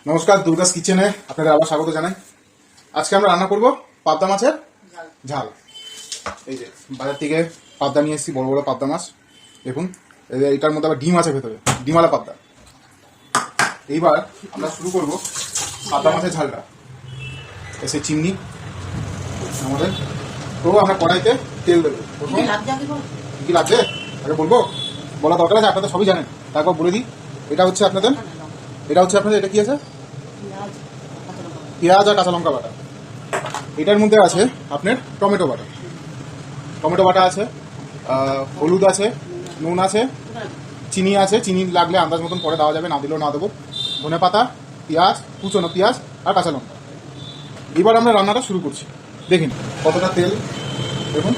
নমস্কার, দুর্গাস কিচেনে আপনাদের আবার স্বাগত জানাই। আজকে আমরা রান্না করব পাবদা মাছের ঝাল। এই যে বাজার থেকে পাবদা নিয়ে এসেছি, বড় বড় পাবদা মাছ। দেখুন, এটার মধ্যে আবার ডিম আছে ভেতরে, ডিমালা পাবদা। এইবার আমরা শুরু করব পাবদা মাছের ঝালটা। এসে চিমনি আমাদের, তো আমরা কড়াইতে তেল দেবো। কি লাগবে আগে বলবো, বলা দরকার আছে, আপনাদের সবই জানেন, তারপর বলে দিই। এটা হচ্ছে আপনাদের এটা কি আছে? পেঁয়াজ আর কাঁচা লঙ্কা বাটা। এটার মধ্যে আছে আপনার টমেটো বাটা আছে, হলুদ আছে, নুন আছে, চিনি আছে। চিনি লাগলে আন্দাজ মতন পরে দেওয়া যাবে, না দিলেও না দেবো। ধনে পাতা, পেঁয়াজ, কুচনো পেঁয়াজ আর কাঁচা লঙ্কা। এবার আমরা রান্নাটা শুরু করছি। দেখুন কতটা তেল, দেখুন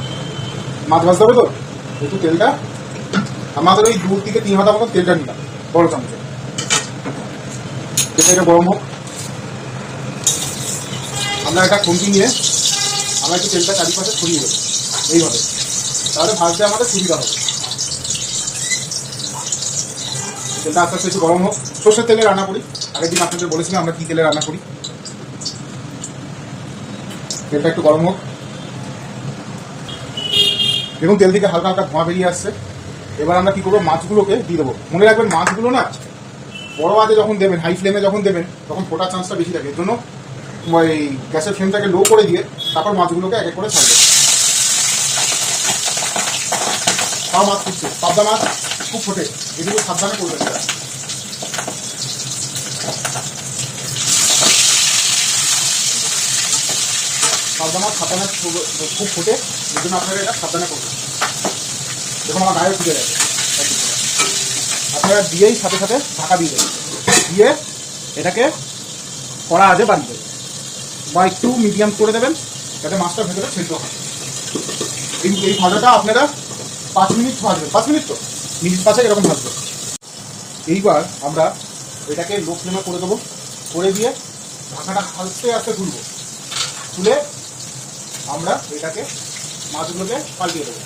মাছ ভাজতে হবে তো একটু তেলটা আমাদের ওই 2 থেকে 3 হাতা মতন তেলটা নিলাম বড় চামচে। এটা গরম হোক। আমরা একটা খুন্তি নিয়ে আমরা একটু তেলটা চারিপাশে ছড়িয়ে দেবো এইভাবে, তাহলে ভাজতে আমাদের সুবিধা হবে। তেলটা আস্তে আস্তে একটু গরম হোক। সর্ষের তেলে রান্না করি, আগের দিন আপনাদের বলেছিলাম আমরা কী তেলে রান্না করি। তেলটা একটু গরম হোক। দেখুন তেল থেকে হালকা হালকা ধোঁয়া বেরিয়ে আসছে। এবার আমরা কী করবো, মাছগুলোকে দিয়ে দেবো। মনে রাখবেন মাছগুলো না বড় আঁচে যখন দেবেন, হাই ফ্লেমে যখন দেবেন, তখন ফোটার চান্সটা বেশি থাকে। এর জন্য ওই গ্যাসের ফ্লেমটাকে লো করে দিয়ে তারপর মাছগুলোকে এক এক করে ছাড়বে। সব মাছ ফুটছে, পাবদা মাছ খুব ফোটে, এগুলো সাবধানে করবেন। পাবদা মাছ সাবধানে খুব ফোটে, এই জন্য আপনারা এটা সাবধানে করবেন। দেখুন আমার গায়ে ফুটে গেছে। আপনারা দিয়েই সাথে সাথে ঢাকা দিয়ে দেবেন, দিয়ে এটাকে কড়া আজে বাড়িয়ে দেবেন বা একটু মিডিয়াম করে দেবেন, যাতে মাছটা ভেতরে সেদ্ধ হয়। এই ভাজাটা আপনারা 5 মিনিট ভাজবেন। 5 মিনিট তো মিনিট 5 এরকম ভাজবেন। এইবার আমরা এটাকে লো ফ্লেমে করে দেবো, করে দিয়ে ঢাকাটা আস্তে আস্তে তুলবো। তুলে আমরা এটাকে মাছগুলোকে পাল্টিয়ে দেবো।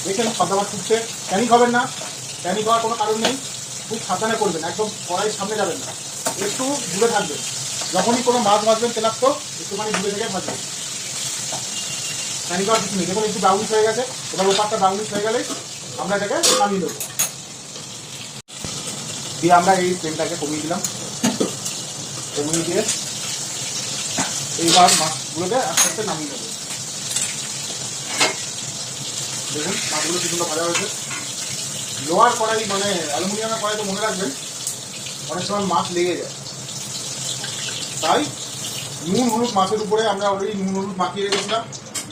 দেখেন পাবদা মাছ ফুটছে, প্যানিক হবেন না, প্যানিক হওয়ার কোনো কারণ নেই। খুব সাবধানে করবেন, একদম কড়াইয়ের সামনে যাবেন না, একটু দূরে থাকবেন। যখনই কোনো মাছ ভাজবেন তেলাক্ত একটুখানি দূরে থেকে ভাজবেন, প্যানিক হওয়ার কিছু নেই। দেখুন একটু ব্রাউনিশ হয়ে গেছে। এবার ওপারটা ব্রাউনিশ হয়ে গেলে আমরা এটাকে নামিয়ে দেবো। দিয়ে আমরা এই ফ্লেমটাকে কমিয়ে দিলাম, কমিয়ে দিয়ে এইবার মাছগুলোকে আস্তে আস্তে নামিয়ে দেবো। দেখুন মাছগুলো কি সুন্দর ভাজা হয়েছে। লোহার কড়াই মানে অ্যালুমিনিয়ামের কড়াই তো মনে রাখবেন অনেক সময় মাছ লেগে যায়, তাই নুন হলুদ মাছের উপরে আমরা অলরেডি নুন হলুদ মাখিয়ে রেখেছিলাম।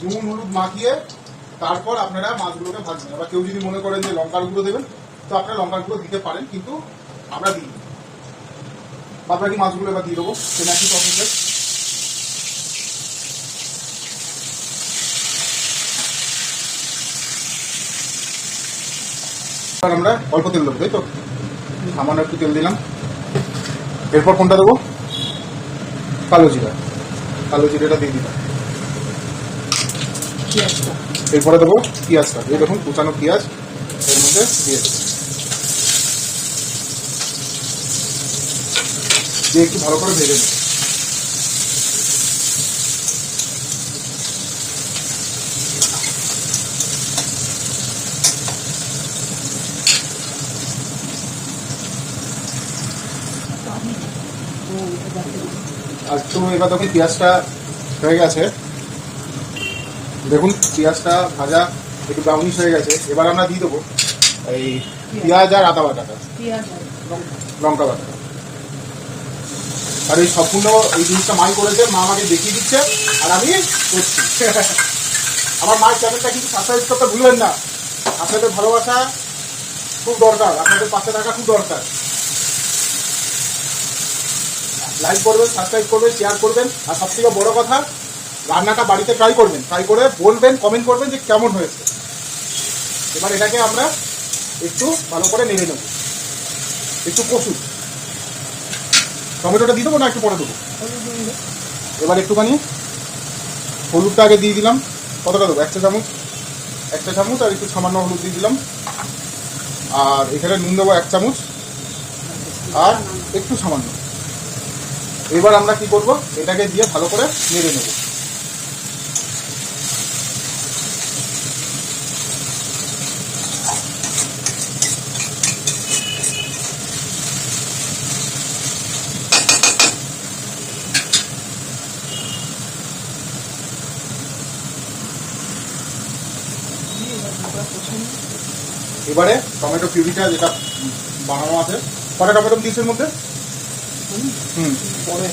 নুন হলুদ মাখিয়ে তারপর আপনারা মাছগুলোকে ভাজবেন। এবার কেউ যদি মনে করেন যে লঙ্কার গুঁড়ো দেবেন, তো আপনারা লঙ্কার গুঁড়ো দিতে পারেন, কিন্তু আমরা দিই। বাদবাকি মাছগুলো এবার দিয়ে দেবো সেটা একই প্রসেসে। আমরা অল্প তেল দেবো, তাই তো সামান্য একটু তেল দিলাম। এরপর কোনটা দেবো, কালো জিরাটা দিয়ে দিলাম। এরপরে দেবো পেঁয়াজটা, এই দেখুন কুচানো পেঁয়াজ এর মধ্যে দিয়ে দেবো, দিয়ে একটু ভালো করে ভেজে নেব। আর তো এবার দেখুন পেঁয়াজটা হয়ে গেছে, দেখুন পেঁয়াজটা ভাজা একটু ব্রাউনিশ হয়ে গেছে। এবার আমরা দিয়ে দেবো এই পেঁয়াজ আর আদা বাটাটা, লঙ্কা বাটাটা। আর এই সম্পূর্ণ এই জিনিসটা মাই করেছে, মা আমাকে দেখিয়ে দিচ্ছে আর আমি করছি। আমার মায়ের চ্যানেলটা কিন্তু সাবস্ক্রাইব করতে ভুলবেন না। আপনাদের ভালোবাসা খুব দরকার, আপনাদের পাশে থাকা খুব দরকার। লাইক করবেন, সাবস্ক্রাইব করবেন, শেয়ার করবেন, আর সবথেকে বড় কথা রান্নাটা বাড়িতে ট্রাই করবেন, ট্রাই করে বলবেন, কমেন্ট করবেন যে কেমন হয়েছে। এবার এটাকে আমরা একটু ভালো করে নেড়ে নেব, একটু কষুন। টমেটোটা দিয়ে দেবো না একটু পরে দেবো? এবার একটুখানি হলুদটা আগে দিয়ে দিলাম। কতটা দেবো? 1 চা চামচ আর একটু সামান্য হলুদ দিয়ে দিলাম। আর এখানে নুন দেবো 1 চামচ। আর একটু সামান্য। এবার আমরা কি করব, এটাকে দিয়ে ভালো করে নেড়ে নেব। এবারে টমেটো পিউরিটা যেটা বানানো আছে, কটা টমেটো দিয়েছে এর মধ্যে? পরে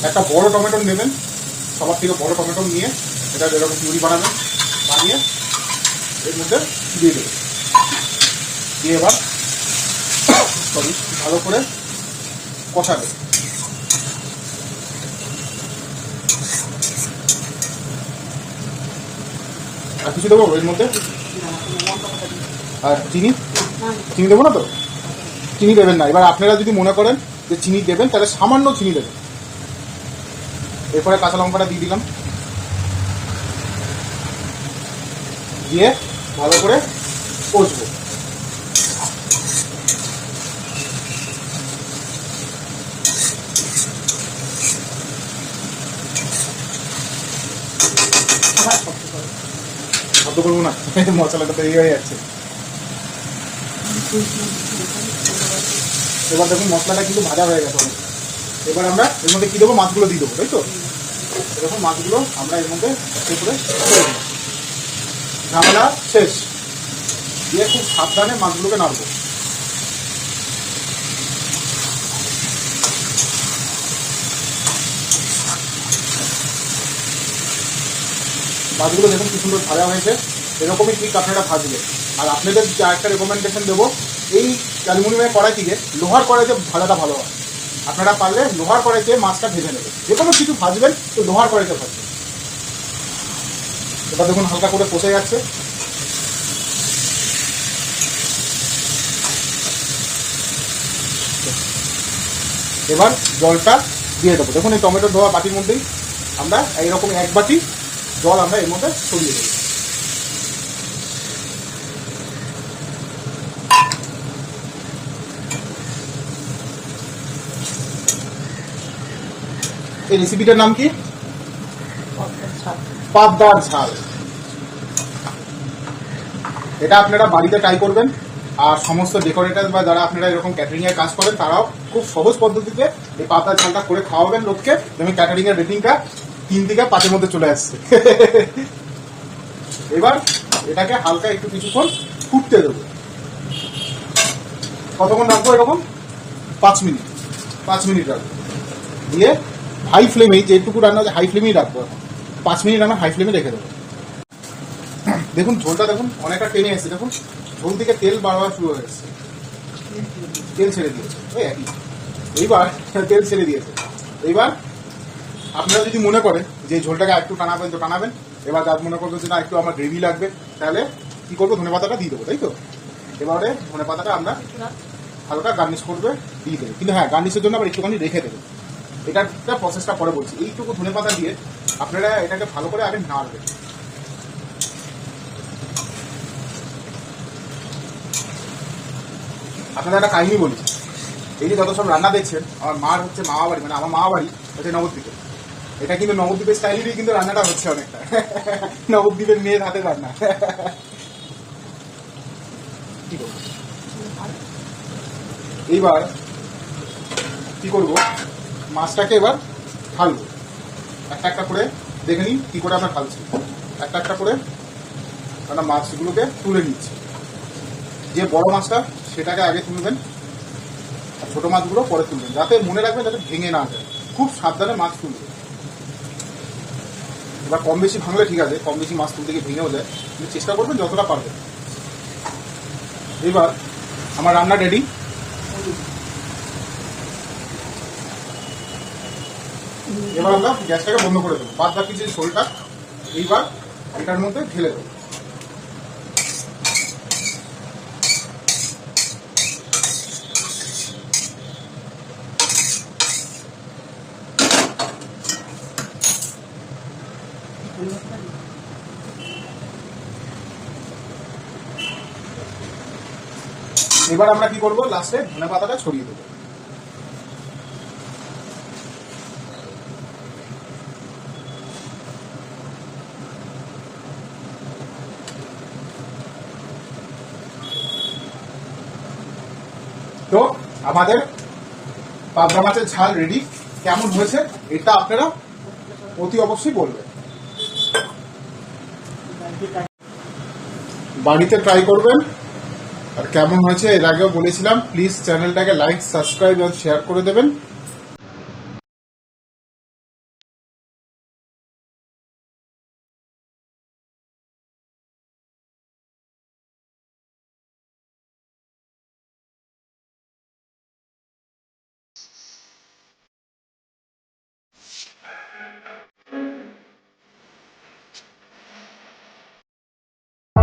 একটা বড় টমেটো নেবেন, সবার থেকে বড় টমেটো নিয়ে এটা যেরকম পিউরি বানাবেন, বানিয়ে এর মধ্যে দিয়ে দেবেন। দিয়ে এবার ভালো করে কষাবে। আর কিছু দেবো এর মধ্যে? আর চিনি চিনি দেবো না তো? চিনি দেবেন না। এবার আপনারা যদি মনে করেন যে চিনি দেবেন তাহলে সামান্য চিনি দেবেন। এরপরে কাঁচা লঙ্কাটা দিয়ে দিলাম, দিয়ে ভালো করে কষবো। শব্দ করবো না, মশলাটা তৈরি হয়ে যাচ্ছে। এবার দেখুন মশলাটা কিন্তু ভাজা হয়ে গেছে অনেক। এবার আমরা এর মধ্যে কি দেবো, মাছগুলো দিয়ে দেবো, তাই তো? এরকম মাছগুলো আমরা এর মধ্যে করে ঝামেলা শেষ। দিয়ে খুব সাবধানে মাছগুলোকে নাড়বো। মাছগুলো দেখুন কি সুন্দর ভাজা হয়েছে। এরকমই ঠিক আপনারা ভাজবে। আর আপনাদের যে একটা রেকমেন্ডেশন দেবো, এই অ্যালুমিনিয়ামের কড়াই থেকে লোহার কড়াইতে ভাজাটা ভালো হয়। আপনারা পারলে লোহার কড়াইতে মাছটা ভেজে নেবেন। যে কোনো কিছু ভাজবেন তো লোহার কড়াইতে ভাজবেন। এবার দেখুন হালকা করে কষে যাচ্ছে। এবার জলটা দিয়ে দেবো। দেখুন এই টমেটো ধোয়া বাটির মধ্যেই আমরা এইরকম এক বাটি জল আমরা এর মধ্যে ছড়িয়ে দেবো। এই রেসিপিটার নাম কি? পাবদার ঝাল। এটা আপনারা বাড়িতে ট্রাই করবেন। আর সমস্ত ডেকোরেটর বা যারা আপনারা এরকম ক্যাটারিং এর কাজ করেন তারাও খুব সহজ পদ্ধতিতে এই পাবদার ঝালটা করে খাওয়াবেন লোককে। যেমন ক্যাটারিং এর রেটিংটা 3 থেকে 5-এর মধ্যে চলে আসছে। এবার এটাকে হালকা একটু কিছুক্ষণ ফুটতে দেবো। কতক্ষণ রাখবো? এরকম 5 মিনিট। 5 মিনিট রাখবো। দিয়ে হাই ফ্লেমেই, যেটুকু রান্না হচ্ছে হাই ফ্লেমেই রাখবো। 5 মিনিট আমরা হাই ফ্লেমে রেখে দেবো। দেখুন ঝোলটা দেখুন অনেকটা টেনে এসেছে। দেখুন ঝোল থেকে তেল বাড়ানো শুরু হয়ে এসেছে, তেল ছেড়ে দিয়েছে। ওই একই, এইবার তেল ছেড়ে দিয়েছে। এইবার আপনারা যদি মনে করেন যে ঝোলটাকে একটু টানাবেন তো টানাবেন। এবার যার মনে করবেন যে না একটু আমার গ্রেভি লাগবে, তাহলে কি করবো, ধনে পাতাটা দিয়ে দেবো, তাই তো? এবারে ধনে পাতাটা আমরা হালকা গার্নিশ করবে দিয়ে দেবো। কিন্তু হ্যাঁ, গার্নিশের জন্য আবার একটুখানি রেখে দেবো। এটার প্রসেসটা পরে বলছি। এইটুকু ধনে পাতা দিয়ে আপনারা এটাকে ভালো করে আগে নাড়বেন। আপনারা একটা কাহিনী বলি। এই যে যত সব রান্না দেখছেন, আমার মার হচ্ছে মামা বাড়ি, মানে আমার মামা বাড়ি হচ্ছে নবদ্বীপে। এটা কিন্তু নবদ্বীপের স্টাইলেরই কিন্তু রান্নাটা হচ্ছে অনেকটা। নবদ্বীপের মেয়ের হাতে রান্না। এইবার কি করব, মাছটাকে এবার ঢালবো। একটা একটা করে দেখে নিন কি করে আমরা ঢালছি। একটা একটা করে আমরা মাছগুলোকে তুলে নিচ্ছি। যে বড় মাছটা সেটাকে আগে তুলবেন, আর ছোটো মাছগুলো পরে তুলবেন। যাতে মনে রাখবেন যাতে ভেঙে না যায়। খুব সাবধানে মাছ তুলবে। এবার কম বেশি ভাঙলে ঠিক আছে, কম বেশি মাছ তুলতে গিয়ে ভেঙেও যায়, কিন্তু চেষ্টা করবেন যতটা পারবেন। এবার আমার রান্না রেডি। এবার আমরা গ্যাসটাকে বন্ধ করে দেবো। বাদ বাকি যে ঝোলটা এইবার এটার মধ্যে ঢেলে দেবো। এবার আমরা কি করবো, লাস্টে ধনে পাতাটা ছড়িয়ে দেবো। তো আমাদের পাবদা মাছের ঝাল রেডি। কেমন হয়েছে এটা আপনারা অতি অবশ্যই বলবেন, বাড়িতে ট্রাই করবেন। আর কেমন হয়েছে এর আগেও বলেছিলাম, প্লিজ চ্যানেলটাকে লাইক, সাবস্ক্রাইব আর শেয়ার করে দেবেন।